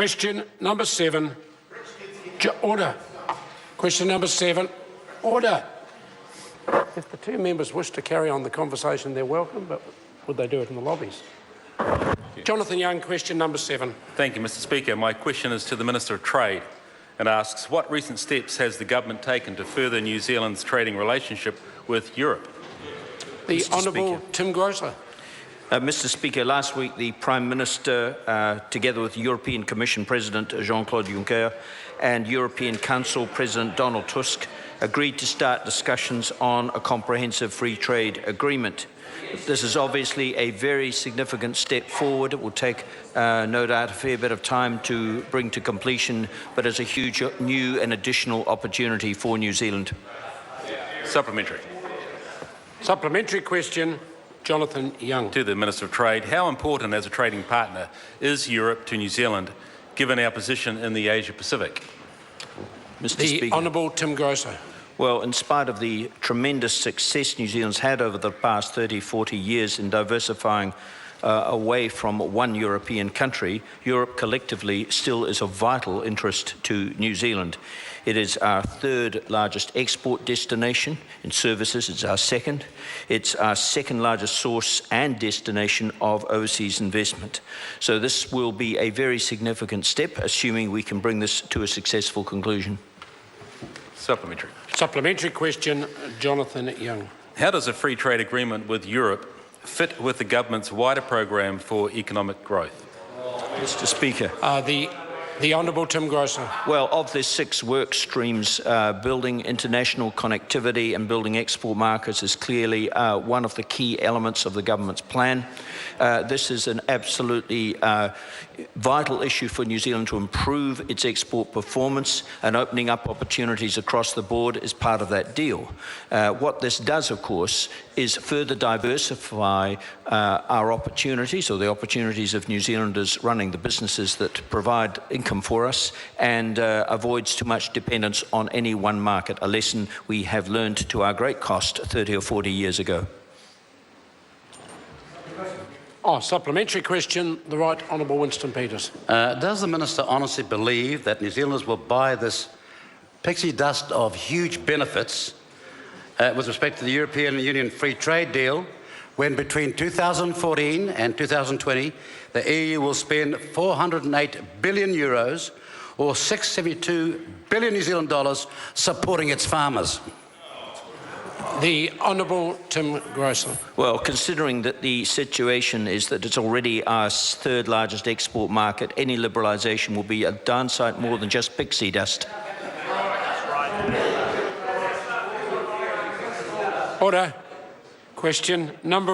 Question number 7. Order. Question number 7. Order. If the two members wish to carry on the conversation, they're welcome, but would they do it in the lobbies? Jonathan Young, question number 7. Thank you, Mr Speaker. My question is to the Minister of Trade and asks, what recent steps has the government taken to further New Zealand's trading relationship with Europe? The Honourable Tim Grosser. Mr Speaker, last week the Prime Minister, together with European Commission President Jean-Claude Juncker and European Council President Donald Tusk, agreed to start discussions on a comprehensive free trade agreement. This is obviously a very significant step forward. It will take, no doubt, a fair bit of time to bring to completion, but it's a huge new and additional opportunity for New Zealand. Supplementary. Supplementary question, Jonathan Young. To the Minister of Trade, how important as a trading partner is Europe to New Zealand, given our position in the Asia-Pacific? Mr Speaker. The Honourable Tim Grosser. Well, in spite of the tremendous success New Zealand's had over the past 30, 40 years in diversifying away from one European country, Europe collectively still is of vital interest to New Zealand. It is our third largest export destination. In services, it's our second. It's our second largest source and destination of overseas investment. So this will be a very significant step, assuming we can bring this to a successful conclusion. Supplementary. Supplementary question, Jonathan Young. How does a free trade agreement with Europe fit with the government's wider program for economic growth? Mr Speaker. The Honourable Tim Grosser. Well, of the 6 work streams, building international connectivity and building export markets is clearly one of the key elements of the government's plan. This is an absolutely vital issue for New Zealand to improve its export performance, and opening up opportunities across the board is part of that deal. What this does, of course, is further diversify our opportunities, or the opportunities of New Zealanders running the businesses that provide income for us, and avoids too much dependence on any one market, a lesson we have learned to our great cost 30 or 40 years ago. Supplementary question, the Right Honourable Winston Peters. Does the Minister honestly believe that New Zealanders will buy this pixie dust of huge benefits with respect to the European Union free trade deal, when between 2014 and 2020 the EU will spend €408 billion or $672 billion New Zealand dollars supporting its farmers? The Honourable Tim Grosser. Well, considering that the situation is that it's already our third largest export market, any liberalisation will be a darn sight more than just pixie dust. Order. Question number